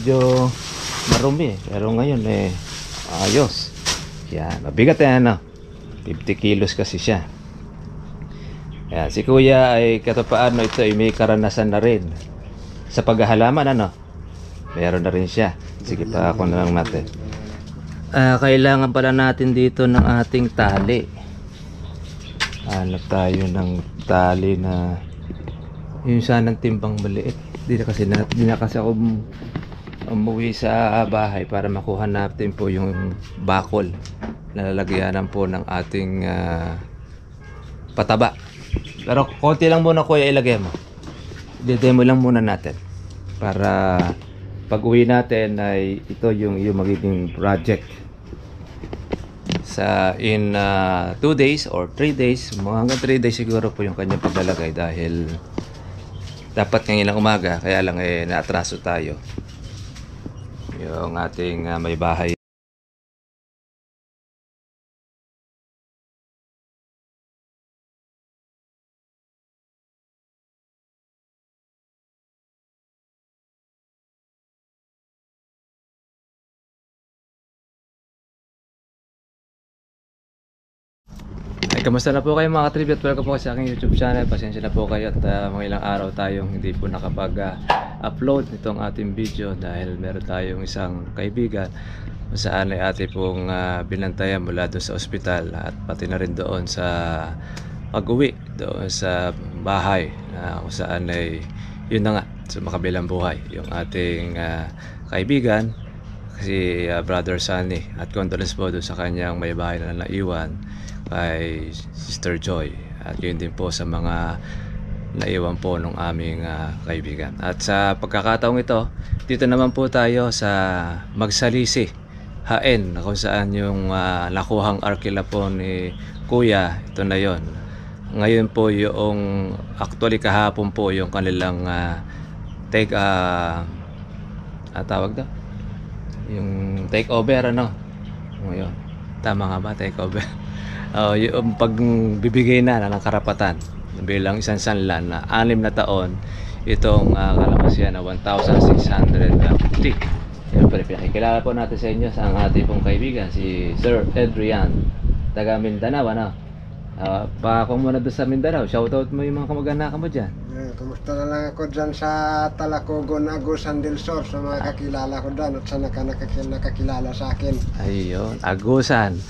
medyo marumi. Pero ngayon ayos. Yan, mabigat yan 50 kilos kasi siya. Yan, si kuya ay katapaano ito ay may karanasan na rin sa paghahalaman meron na rin siya. Sige pa ako na lang natin. Kailangan pala natin dito ng ating tali. Hanap tayo ng tali na yung sanang timbang maliit. Di na kasi ako umuwi sa bahay para makuha natin po yung bakol na lalagyanan po ng ating pataba. Pero konti lang muna kuya ilagay mo. I-demo lang muna natin para pag uwi natin ay ito yung magiging project sa in 2 days or 3 days, hanggang 3 days siguro po yung kanyang paglalagay dahil dapat ngayon lang umaga, kaya lang naatraso tayo yung ating may bahay. Kamusta na po kayo mga katribya at welcome po sa aking YouTube channel. Pasensya na po kayo at mga ilang araw tayong hindi po nakapag-upload nitong ating video dahil meron tayong isang kaibigan kung saan ay ate pong binantayan mula doon sa ospital at pati na rin doon sa pag-uwi doon sa bahay kung saan ay yun na nga sa makabilang buhay yung ating kaibigan si Brother Sunny at condolence po doon sa kanyang may bahay na naiwan kay Sister Joy at yun din po sa mga naiwan po ng aming kaibigan. At sa pagkakataong ito, dito naman po tayo sa Magsalisi, Haen, kung saan yung nakuhang arkila po ni Kuya, ito na yon. Ngayon po yung actually kahapon po yung kanilang tawag daw yung take over ngayon tama nga ba take over yung pagbibigay na ng karapatan bilang isang sanlan na 6 na taon itong kalamansian na 1,650. Siyempre pinakikilala po natin sa inyo sa ating pong kaibigan si Sir Adrian taga Mindanao baka kung muna doon sa Mindanao, shoutout mo yung mga kamag-anak mo dyan. Kumusta na lang ako dyan sa Talacogon, Agusan del Sur sa mga kakilala ko dyan at sa nakakilala sa akin. Ayun, Agusan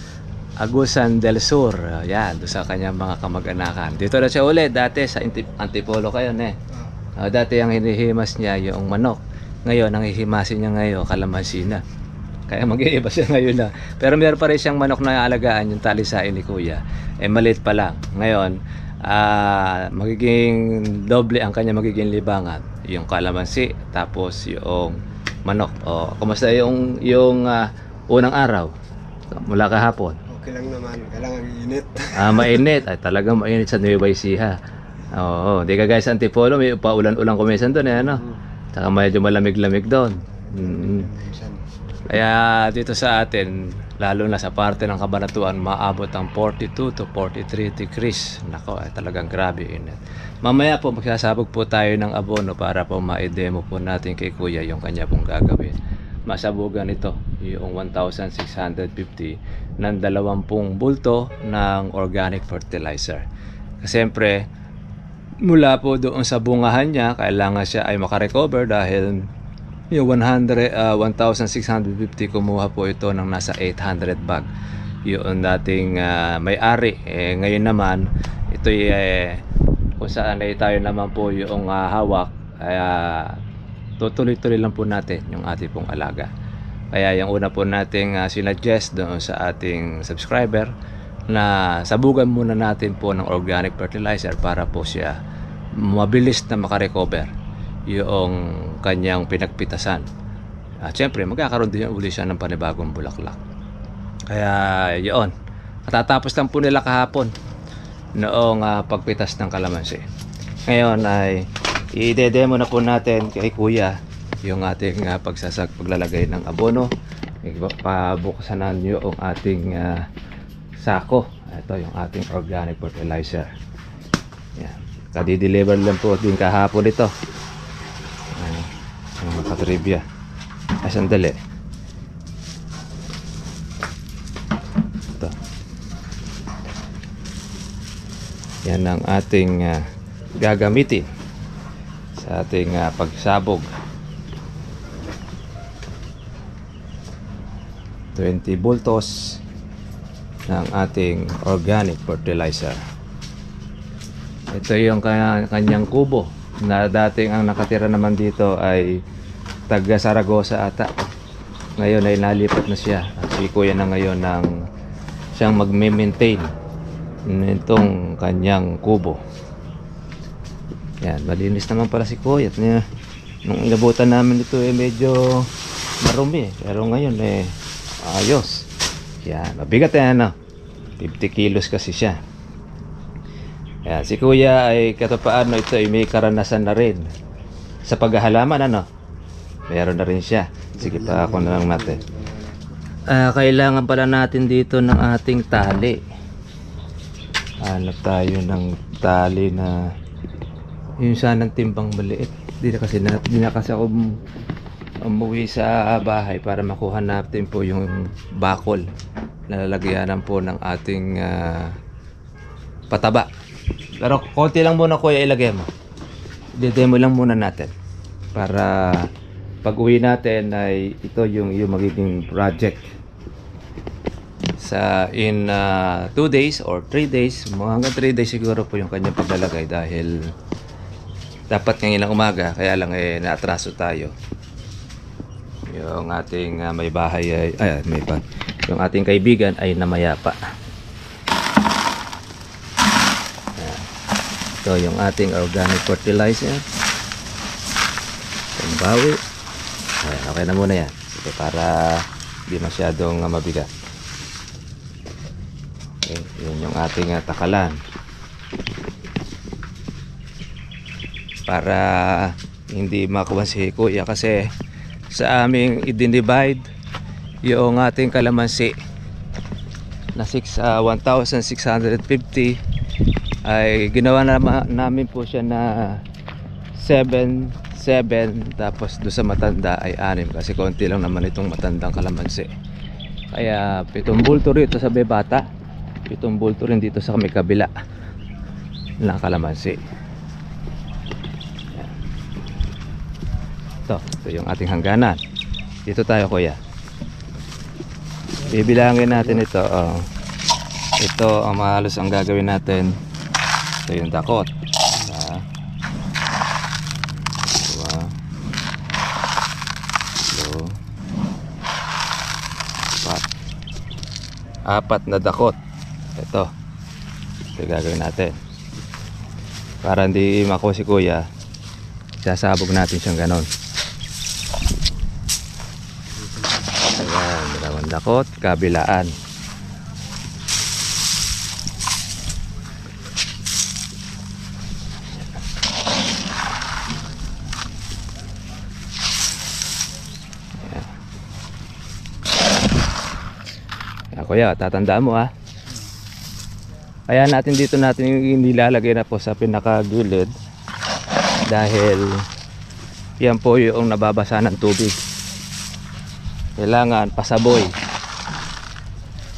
del Sur. Yan, doon sa kanyang mga kamag-anakan. Dito na siya ulit, dati sa Antipolo kayo dati ang hinihimas niya yung manok. Ngayon, ang hihimasin niya ngayon, kalamansi na. Kaya mag-iiba siya ngayon na. Pero meron pa rin siyang manok na alagaan yung talisain ni Kuya. Maliit pa lang. Ngayon, magiging doble ang kanya magiging libangan. Yung kalamansi, tapos yung manok. Kumusta yung unang araw? Mula kahapon? Okay lang naman. Kailangan init. Mainit. Ay, talagang mainit sa Nueva Ecija. Di ka guys, Antipolo, may paulan-ulan kumisan doon. Saka medyo malamig-lamig doon. Kaya dito sa atin, lalo na sa parte ng Cabanatuan, maabot ang 42 to 43 degrees. Nako, talagang grabe init. Mamaya po magsasabog po tayo ng abono para po ma-demo po natin kay Kuya yung kanya pong gagawin. Masabugan ito yung 1,650 ng 20 bulto ng organic fertilizer. Siyempre, mula po doon sa bungahan niya, kailangan siya ay makarecover dahil yung 1,650 kumuha po ito ng nasa 800 bag. Yun dating may-ari. Ngayon naman, ito kung saan ay tayo naman po yung hawak. Kaya tutuloy-tuloy lang po natin yung ating pong alaga. Kaya yung una po nating sinuggest doon sa ating subscriber na sabugan muna natin po ng organic fertilizer para po siya mabilis na makarecover yung kanyang pinagpitasan. At syempre magkakaroon din uli siya ng panibagong bulaklak. Kaya yun, matatapos lang po nila kahapon noong pagpitas ng kalamansi. Ngayon ay i-demo na po natin kay Kuya yung ating paglalagay ng abono. Pabuksan na nyo yung ating sako. Ito yung ating organic fertilizer. Yan. Kadi-deliver lang po din kahapon ito. Mga katribya. Ay, sandali. Ito. Yan ang ating gagamitin sa ating pagsabog. 20 bultos ng ating organic fertilizer. Ito yung kanyang kubo na dating ang nakatira naman dito ay taga Saragosa ata. Ngayon ay nalipat na siya. At si Kuya na ngayon ng siyang magme-maintain nitong kanyang kubo. Yan, malinis naman pala si Kuya. At nung inabutan namin ito medyo marumi. Pero ngayon ayos. Yan, mabigat ano. 50 kilos kasi siya. Yan, si Kuya ay katapaano ito ay may karanasan na rin sa paghahalaman ano. Meron na rin siya. Sige pa ako na lang natin. Kailangan pala natin dito ng ating tali. Hanap tayo ng tali na yung sanang timbang maliit. Di na kasi ako umuwi sa bahay para makuha natin po yung bakol na lalagyanan po ng ating pataba. Pero konti lang muna Kuya ilagay mo. I-demo lang muna natin para pag uwi natin ay ito yung magiging project sa in 2 days or 3 days, hanggang 3 days siguro po yung kanyang paglalagay dahil dapat ngayon ng umaga kaya lang naatraso tayo. Yung ating may bahay ay yung ating kaibigan ay namayapa. Ito yung ating organic fertilizer. Pambawi. Okay na muna yan. Sige, para hindi masyadong mabigat. Okay, yun yung ating takalan. Para hindi makuha si Kuya kasi sa aming i-divide yung ating kalamansi na 1,650 ay ginawa namin po siya na 7 tapos doon sa matanda ay 6 kasi konti lang naman itong matandang kalamansi. Kaya 7 bulto rito sa bebata, 7 bulto rin dito sa may kabila ng kalamansi. Ito yung ating hangganan. Dito tayo Kuya. Bibilangin natin ito. Ito ang halos ang gagawin natin. Ito yung dakot. 4 na dakot. Ito yung gagawin natin. Para hindi makuha si Kuya, sasabog natin siyang ganon. Ayan, dalawang dakot, kabilaan. Kuya, tatandaan mo kaya natin dito natin nilalagay na po sa pinakagilid dahil yan po yung nababasa ng tubig. Kailangan pasaboy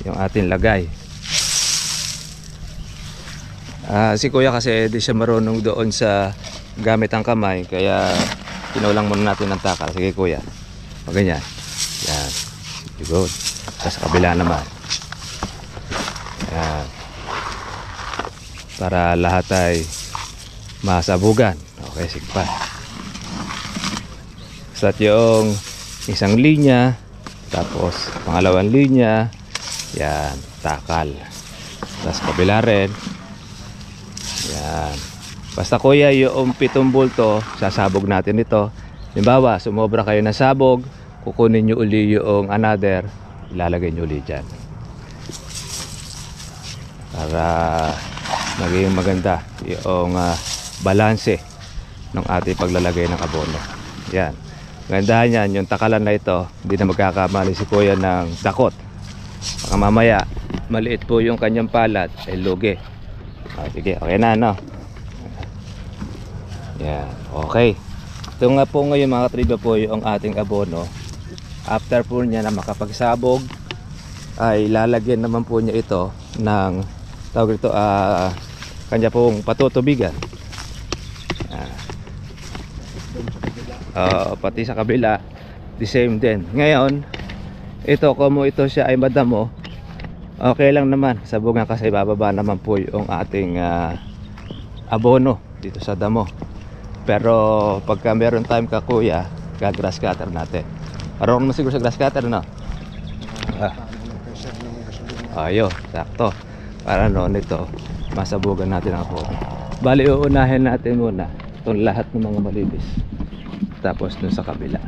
yung ating lagay. Si Kuya kasi di siya marunong doon sa gamit ang kamay kaya kinulang muna natin ng takal. Sige Kuya, o ganyan. Yan, good. Tapos sa kabila naman. Yan. Para lahat ay masabugan. Okay, sige pa. Start yung isang linya, tapos pangalawang linya. Yan, takal. Tapos kabila rin. Yan. Basta Kuya, yung 7 bulto, sasabog natin ito. Halimbawa, sumobra kayo na sabog, kukunin nyo uli yung another, ilalagay nyo uli dyan. Para maging maganda yung balanse ng ating paglalagay ng abono. Yan. Gandahan yan, yung takalan na ito, hindi na magkakamali si Kuya ng dakot. Baka mamaya, maliit po yung kanyang palat, ay lugi. Sige, okay na, no? Yan, okay. Ito nga po ngayon mga katriba po yung ating abono after po niya na makapagsabog, ay lalagyan naman po niya ito ng tawag ito, kanya pong patutubigan. Pati sa kabila the same din. Ngayon ito, kung ito siya ay madamo, okay lang naman, sabugan kasi bababa naman po yung ating abono dito sa damo. Pero pagka meron time ka kuya, grass cutter natin. Parang naman siguro sa grass cutter, no? Ayun, sakto. Para noon ito, masabugan natin ang abono. Bali, uunahin natin muna itong lahat ng mga malibis, tapos dun sa kabila.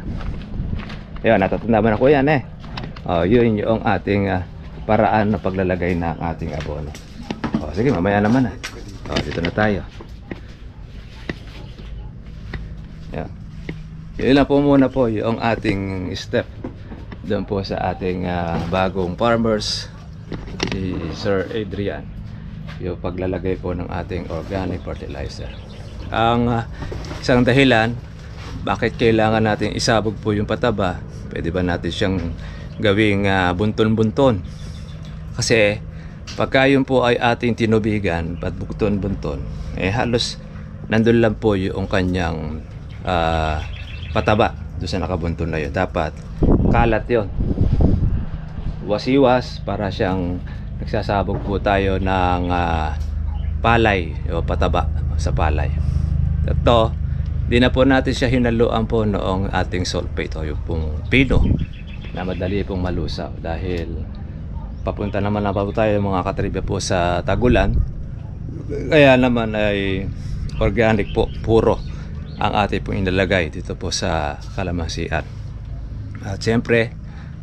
Ayun, natatanda ko yan eh. Yun yung ating paraan na paglalagay ng ating abono. Sige, mamaya naman dito na tayo. Yan. Yun lang po muna po yung ating step doon po sa ating bagong farmers, si Sir Adrian, yung paglalagay po ng ating organic fertilizer. Ang isang dahilan bakit kailangan natin isabog po yung pataba, pwede ba natin siyang gawing bunton-bunton? Kasi pagka yun po ay ating tinubigan at bunton-bunton, halos nandun lang po yung kanyang pataba doon sa nakabunton na yun. Dapat kalat yun, wasiwas, para siyang nagsasabog po tayo ng palay o pataba sa palay. Ito, di na po natin siya hinaluan po noong ating sulfate o yung pong pino na madali pong malusaw, dahil papunta naman na po tayo mga katribya po sa tagulan. Kaya naman ay organic po, puro ang ating pong inalagay dito po sa kalamansian. At siyempre,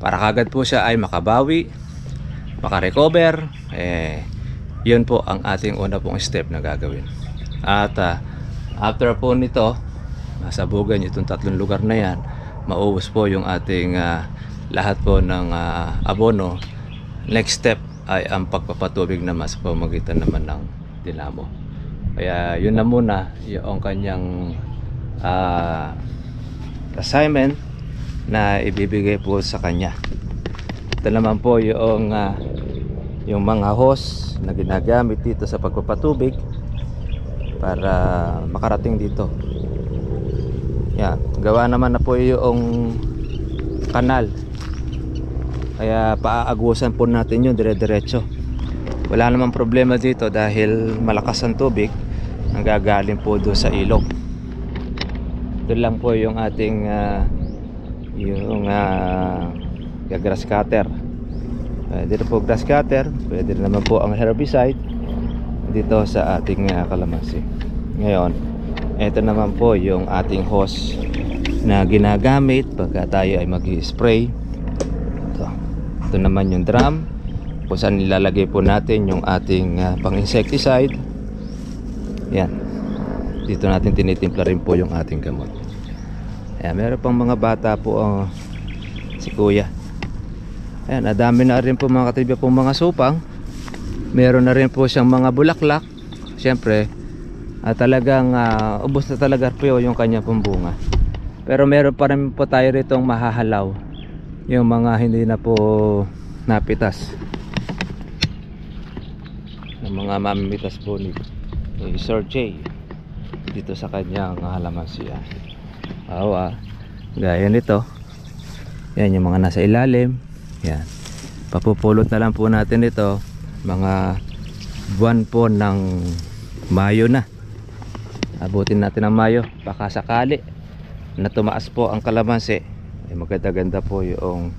para kagad po siya ay makabawi, makarecover, yun po ang ating una pong step na gagawin. At after po nito, masabugan itong tatlong lugar na yan, mauubos po yung ating lahat po ng abono. Next step ay ang pagpapatubig naman sa pamamagitan naman ng dinamo. Kaya yun na muna yung kanyang assignment na ibibigay po sa kanya. Ito naman po yung mga hose na ginagamit dito sa pagpapatubig para makarating dito. Yan, gawa naman na po yung kanal, kaya paaagusan po natin yun dire-diretso. Wala namang problema dito dahil malakas ang tubig ang gagaling po doon sa ilog. Ito lang po yung ating grass cutter. Dito po grass cutter, pwede naman po ang herbicide dito sa ating kalamansi. Ngayon, ito naman po yung ating hose na ginagamit pagka tayo ay mag-spray. Ito naman yung drum kung saan nilalagay po natin yung ating pang-insecticide. Yan, dito natin tinitimpla rin po yung ating gamot. Ayan, meron pang mga bata po si kuya. Ayan, nadami na rin po mga katribya pong mga supang. Meron na rin po siyang mga bulaklak. Siyempre, talagang ubos na talaga po yung kanya pong bunga. Pero meron pa rin po tayo ritong mahahalaw, yung mga hindi na po napitas, yung mga mamimitas po ni Sir J dito sa kanyang halamansian. Gaya nito. Yan yung mga nasa ilalim. Yan, papupulot na lang po natin ito mga buwan po ng Mayo na. Abutin natin ang Mayo, baka sakali na tumaas po ang kalamansi, ay maganda-ganda po yung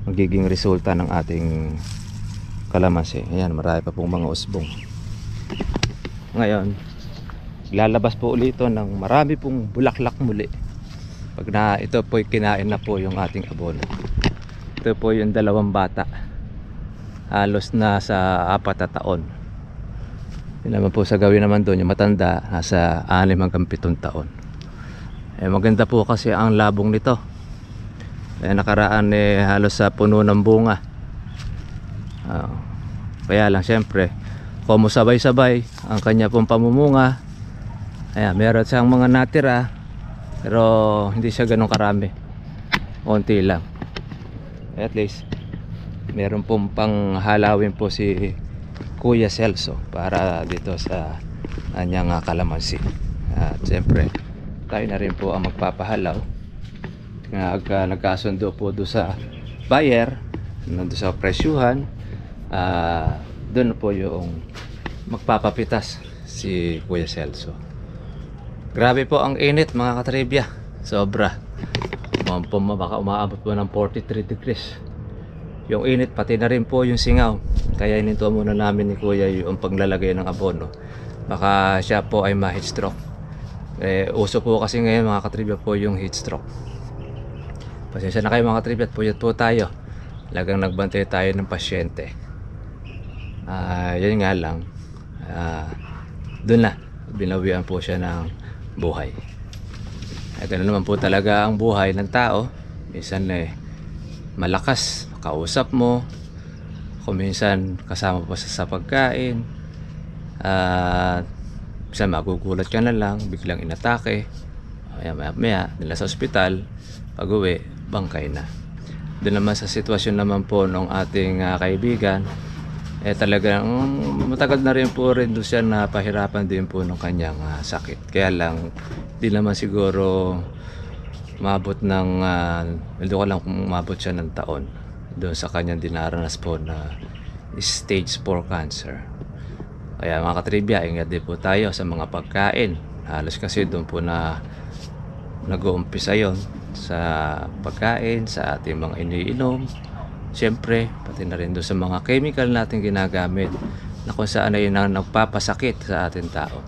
magiging resulta ng ating kalamansi. Ayan, marami pa pong mga usbong. Ngayon, lalabas po ulit ito ng marami pong bulaklak muli pag na ito po kinain na po yung ating abono. Ito po yung dalawang bata, halos na sa 4 na taon. Yun naman po sa gawin naman doon, yung matanda nasa 6 hanggang 7 taon. Maganda po kasi ang labong nito. Nakaraan halos sa puno ng bunga. Kaya lang siyempre, kung sabay-sabay ang kanya pong pamumunga, meron siyang mga natira, pero hindi siya ganun karami, konti lang. At least meron pong panghalawin po si Kuya Celso para dito sa kanyang kalamansi. At siyempre tayo na rin po ang magpapahalaw. Nagkasundo po doon sa buyer, nandun sa presyuhan, doon po yung magpapapitas si Kuya Celso. Grabe po ang init mga katribya, sobra. Baka umaabot po ng 43 degrees yung init, pati na rin po yung singaw. Kaya ininto muna namin ni Kuya yung paglalagay ng abono, baka siya po ay ma-heat stroke. Uso po kasi ngayon mga katribya po yung heat stroke. Pasensya na kayo mga katribya, at puyat po tayo, lagang nagbantay tayo ng pasyente. Yun nga lang, doon na binawian po siya ng buhay. Ito na naman po talaga ang buhay ng tao. Minsan malakas, kausap mo, kung minsan kasama pa sa pagkain, minsan magugulat ka na lang, biglang inatake, maya nila sa ospital, pag uwi bangkay na. Doon naman sa sitwasyon naman po ng ating kaibigan, talagang matagal na rin po rin doon siya napahirapan din po ng kanyang sakit. Kaya lang di naman siguro mabot ng hindi ko lang kung mabot siya ng taon doon sa kanyang dinaranas po na stage 4 cancer. Kaya mga katribya, ingat din po tayo sa mga pagkain. Halos kasi doon po na nag-uumpisa yon, sa pagkain, sa ating mga iniinom, siyempre pati na rin doon sa mga chemical natin ginagamit na kung saan ay nagpapasakit sa ating tao.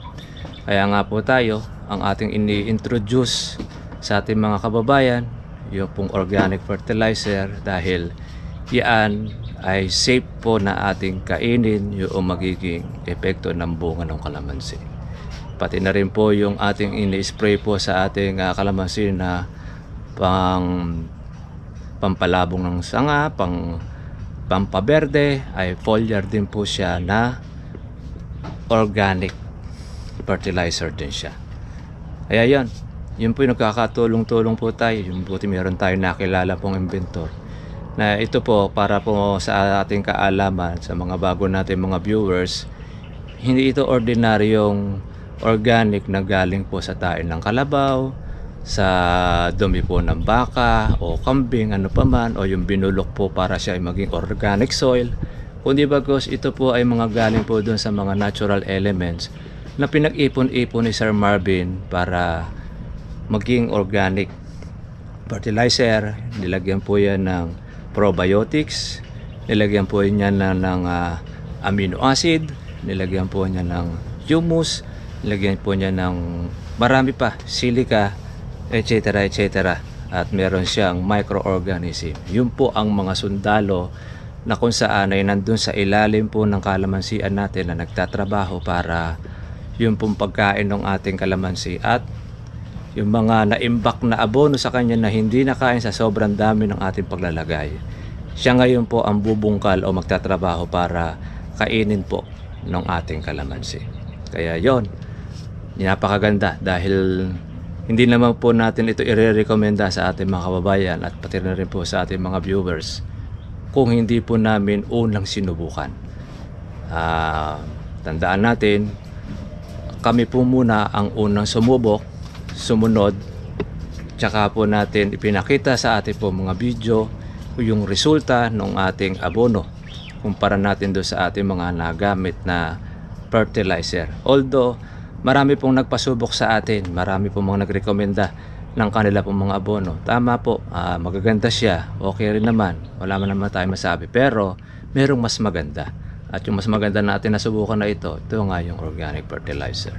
Kaya nga po tayo, ang ating ini-introduce sa ating mga kababayan yung pong organic fertilizer, dahil yan ay safe po na ating kainin yung magiging epekto ng bunga ng kalamansi. Pati na rin po yung ating ini-spray po sa ating kalamansi na pampalabong ng sanga, pampaberde, ay foliar din po siya na organic fertilizer din siya. Kaya yun po yung nagkakatulong-tulong po tayo. Yung buti meron tayo nakilala pong inventor na ito po, para po sa ating kaalaman, sa mga bago natin mga viewers, hindi ito ordinaryong organic na galing po sa tae ng kalabaw, sa dumi po ng baka o kambing, ano pa man, o yung binulok po para siya ay maging organic soil, kundi bagos ito po ay mga galing po dun sa mga natural elements na pinag-ipon-ipon ni Sir Marvin para maging organic fertilizer. Nilagyan po yan ng probiotics, nilagyan po niya ng amino acid, nilagyan po niya ng humus, nilagyan po niya ng marami pa, silica, etc. etc. At meron siyang microorganism. Yun po ang mga sundalo na kung saan ay nandun sa ilalim po ng kalamansian natin na nagtatrabaho para yung pong pagkain ng ating kalamansi, at yung mga naimbak na abono sa kanya na hindi nakain sa sobrang dami ng ating paglalagay, siya ngayon po ang bubungkal o magtatrabaho para kainin po ng ating kalamansi. Kaya yon, napakaganda, dahil hindi naman po natin ito i-recommenda sa ating mga kababayan at pati na rin po sa ating mga viewers kung hindi po namin unang sinubukan. Tandaan natin, kami po muna ang unang sumubok, sumunod, tsaka po natin ipinakita sa ating po mga video yung resulta ng ating abono kumpara natin doon sa ating mga nagamit na fertilizer. Although marami pong nagpasubok sa atin, marami pong mga nagrekomenda ng kanila pong mga abono. Tama po, magaganda siya, okay rin naman, wala man naman tayo masabi, pero merong mas maganda. At yung mas maganda natin nasubukan na ito nga yung organic fertilizer.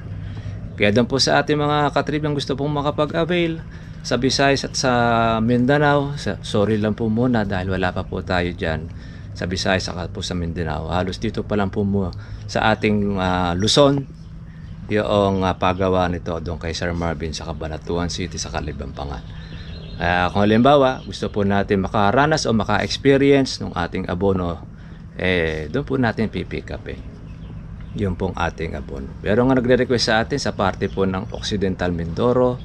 Kaya doon po sa ating mga katribang gusto pong makapag-avail sa Visayas at sa Mindanao, sorry lang po muna dahil wala pa po tayo dyan sa Visayas at po sa Mindanao. Halos dito pa lang po sa ating Luzon yung pagawa nito doon kay Sir Marvin sa Cabanatuan City sa Kalibampangan. Kung halimbawa gusto po natin makaranas o maka-experience ng ating abono, doon po natin pipick up yung pong ating abono. Pero nga nagre-request sa atin sa parte po ng Occidental Mindoro,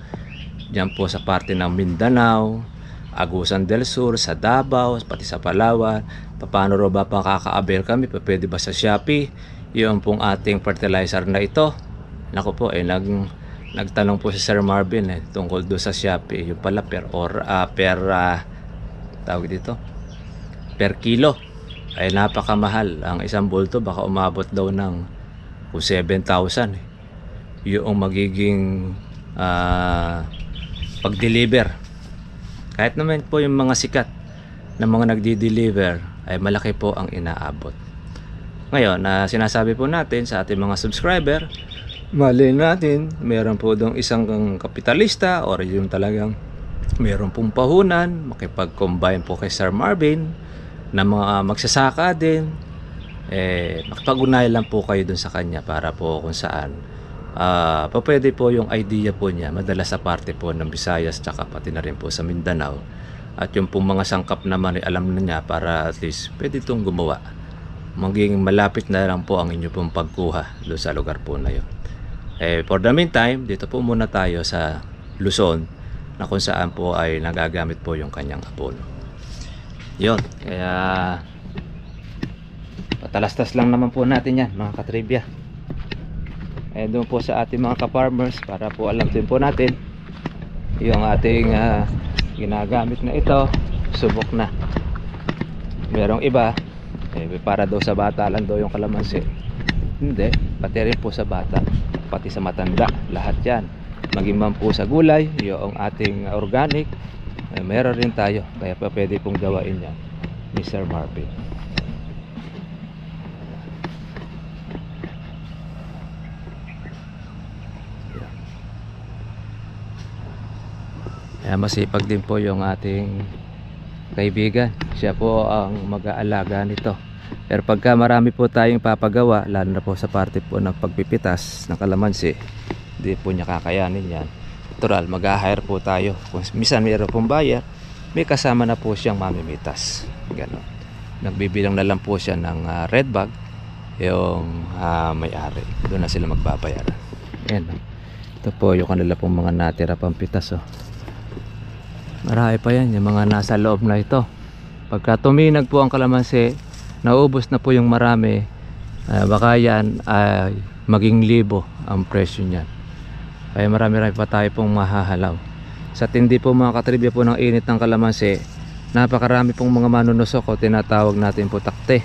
diyan po sa parte ng Mindanao, Agusan del Sur, sa Davao, pati sa Palawan. Paano ro ba pakaka-avail kami? Pwede ba sa Shopee? Yung pong ating fertilizer na ito. Naku po, nagtanong po si Sir Marvin tungkol do sa Shopee. Yung pala tawag dito, per kilo ay napakamahal. Ang isang bulto baka umabot daw ng 7,000 yung magiging pag-deliver. Kahit naman po yung mga sikat na mga nagdi-deliver ay malaki po ang inaabot. Ngayon, sinasabi po natin sa ating mga subscriber, mali natin, meron po dong isang kapitalista or yung talagang meron pong pahunan, makipag-combine po kay Sir Marvin na mga magsasaka din, makipag-unay lang po kayo dun sa kanya para po kung saan pwede po yung idea po niya madala sa parte po ng Visayas tsaka pati na rin po sa Mindanao, at yung pong mga sangkap naman ay alam na niya para at least pwede itong gumawa, maging malapit na lang po ang inyo pong pagkuha doon sa lugar po na yun. For the meantime, dito po muna tayo sa Luzon na kung saan po ay nagagamit po yung kanyang abono. Yun, kaya patalastas lang naman po natin yan mga katribya. Doon po sa ating mga ka-farmers para po alam din po natin yung ating ginagamit na ito, subok na. Merong iba para daw sa bata lang daw yung kalamansi. Hindi, pati rin po sa bata, pati sa matanda, lahat yan. Maging man po sa gulay, yung ating organic, meron rin tayo, kaya pa pwede pong gawain yan ni Sir Marvin. Masipag din po yung ating kaibigan, siya po ang mag-aalaga nito. Pero pagka marami po tayong papagawa, lalo na po sa parte po ng pagpipitas ng kalamansi, hindi po niya kakayanin yan. Natural, mag-hire po tayo. Kung minsan mayroon pong buyer, may kasama na po siyang mamimitas. Ganon. Nagbibilang na lang po siya ng red bag yung may-ari. Doon na sila magbabayaran. Yan. Ito po yung kanila pong mga natira pang pitas. Marami pa yan, yung mga nasa loob na ito. Pagka tuminag po ang kalamansi, naubos na po yung marami, baka yan ay maging 1,000 ang presyo niyan. Kaya marami pa tayo pong mahahalaw. Sa tindi po mga katribya po ng init ng kalamansi, napakarami pong mga manunusok o tinatawag natin po takte.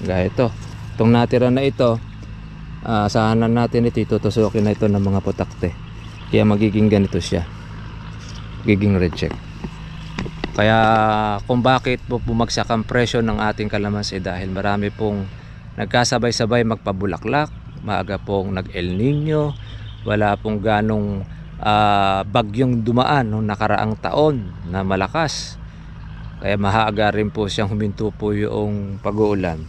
Gaya ito, itong natira na ito, sahanan natin ito, tutusukin na ito ng mga putakte. Kaya magiging ganito siya, magiging reject. Kaya kung bakit po bumagsak ang presyo ng ating kalamansi, dahil marami pong nagkasabay-sabay magpabulaklak, maaga pong nag-El Nino, wala pong ganong bagyong dumaan noong nakaraang taon na malakas. Kaya mahaaga rin po siyang huminto po yung pag-uulan.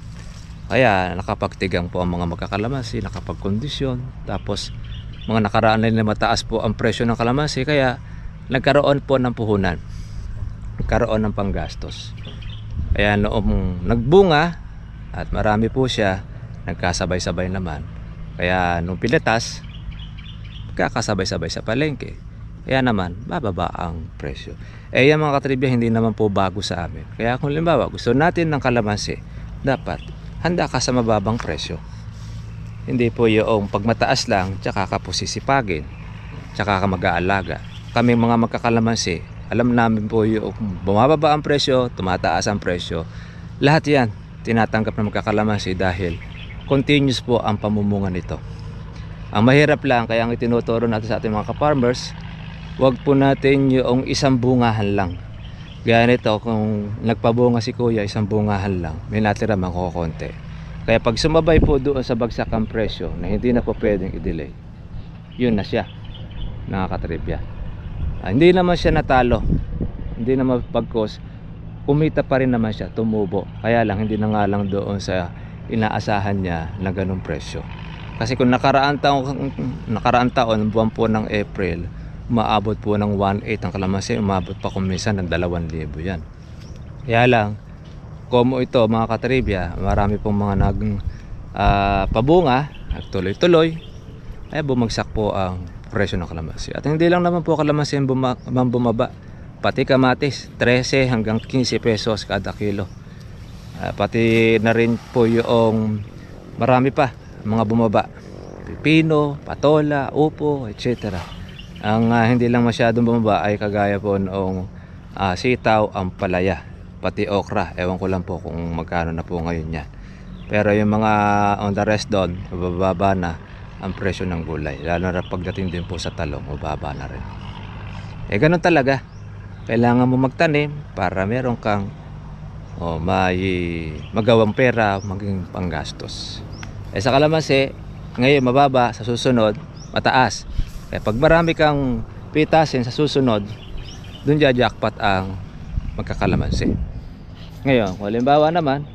Kaya nakapagtigang po ang mga magkakalamansi, nakapagkondisyon. Tapos mga nakaraan na mataas po ang presyo ng kalamansi, kaya nagkaroon po ng puhunan, nagkaroon ng panggastos. Kaya noong nagbunga at marami po siya, nagkasabay-sabay naman. Kaya nung pilitas, kakasabay-sabay sa palengke, kaya naman bababa ang presyo. Yan mga katribya, hindi naman po bago sa amin. Kaya kung limbawa gusto natin ng kalamansi, dapat handa ka sa mababang presyo. Hindi po yung pagmataas lang tsaka ka po sisipagin, tsaka ka mag-aalaga. Kaming mga magkakalamansi, alam namin po yung bumababa ang presyo, tumataas ang presyo, lahat yan tinatanggap ng magkakalamansi dahil continuous po ang pamumunga nito. Ang mahirap lang, kaya ang itinuturo natin sa ating mga ka-farmers, wag po natin yung isang bungahan lang. Gaya nito, kung nagpabunga si kuya, isang bungahan lang, may natira man kukonti. Kaya pag sumabay po doon sa bagsak ang presyo na hindi na po pwedeng i-delay, yun na siya, nakakatribya. Hindi naman siya natalo, hindi naman pagkos, kumita pa rin naman siya, tumubo. Kaya lang hindi na nga lang doon sa inaasahan niya na ganung presyo. Kasi kung nakaraan taon, buwan po ng April, umaabot po ng 1.8 ang kalamansi, umabot pa kung minsan ng 2,000 yan. Kaya lang, como ito mga katribya, marami pong mga pabunga, nagtuloy-tuloy, ay bumagsak po ang presyo ng kalamansi. At hindi lang naman po kalamansi ang bumaba, pati kamatis 13 hanggang 15 pesos kada kilo. Pati na rin po yung marami pa mga bumaba, pipino, patola, upo, etc. Ang hindi lang masyadong bumaba ay kagaya po noong sitaw, ampalaya, pati okra. Ewan ko lang po kung magkano na po ngayon yan. Pero yung mga on the rest doon, mababa na ang presyo ng gulay. Lalo na pagdating din po sa talong, mababa na rin. Ganun talaga. Kailangan mo magtanim para meron kang may magawang pera, maging panggastos. Sa kalamansi, ngayon mababa, sa susunod mataas. Pag marami kang pitasin sa susunod, dun jackpot ang magkakalamansi. Ngayon, kung halimbawa naman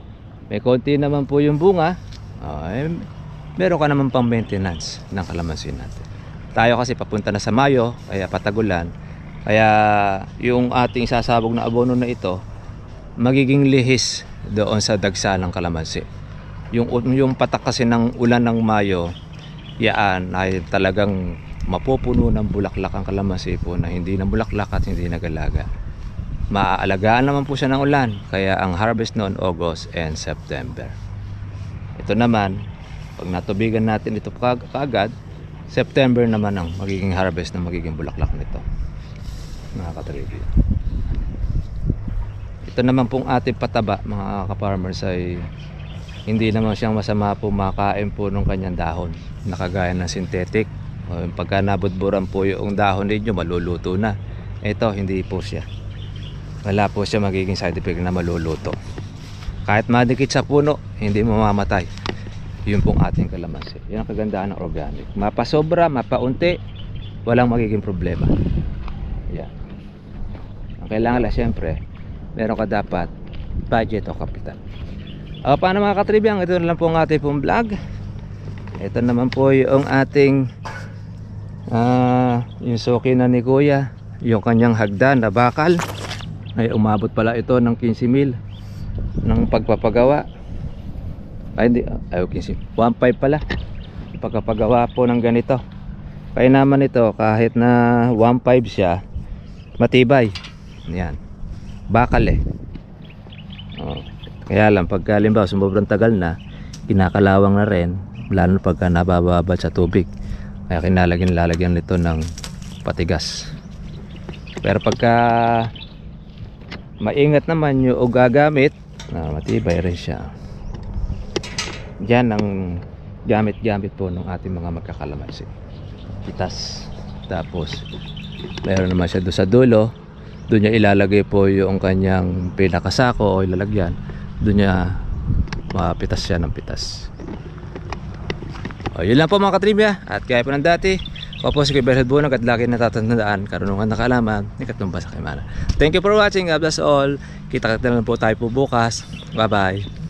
may konti naman po yung bunga, meron ka naman pang maintenance ng kalamansi natin. Tayo kasi papunta na sa Mayo, kaya patagulan, kaya yung ating sasabog na abono na ito magiging lihis doon sa dagsa ng kalamansi. Yung patak kasi ng ulan ng Mayo, yan ay talagang mapupuno ng bulaklak ang kalamansi po na hindi na bulaklak at hindi nagalaga. Maaalagaan naman po siya ng ulan, kaya ang harvest noon August and September. Ito naman, pag natubigan natin ito kaagad, September naman ang magiging harvest na magiging bulaklak nito, mga katribyo. Ito naman pong ating pataba, mga ka-farmers, ay hindi naman siyang masama po makain po ng kanyang dahon, nakagaya ng synthetic. Pagka nabudburan po yung dahon ninyo, maluluto na. Ito hindi po siya, wala po siya magiging side effect na maluluto. Kahit madikit sa puno, hindi mamamatay. Yun pong ating kalamansi. Yan ang kagandahan ng organic. Mapasobra, mapaunti, walang magiging problema. Yan. Ang kailangan lang syempre, meron ka dapat budget o kapital. Paano mga katribiyang, ito na lang po ang ating pong vlog. Ito naman po yung ating yung suki na ni Kuya, yung kanyang hagdan na bakal ay umabot pala ito ng 15,000 ng pagpapagawa. Ay hindi, 15, 1.5 pala pagpapagawa po ng ganito. Kaya naman ito, kahit na 1.5 siya, matibay. Yan, bakal kaya lang pagka halimbawa sobrang tagal na, kinakalawang na rin, lalo pagka nabababad sa tubig, kaya lalagyan nito ng patigas. Pero pagka maingat naman yung gagamit, matibay rin siya. Yan ang gamit po ng ating mga magkakalamansi. Pitas. Tapos meron naman siya doon sa dulo, doon niya ilalagay po yung kanyang pinakasako o ilalagyan. Doon niya mapitas siya ng pitas. Yun lang po mga katribya. At kaya po ng dati, ako po si Kuya Berhad Bunag at lagi natatandaan, karunungan na kaalaman, ni Katumbas sa Kaimana. Thank you for watching. God bless all. Kita-kita na lang po tayo po bukas. Bye bye.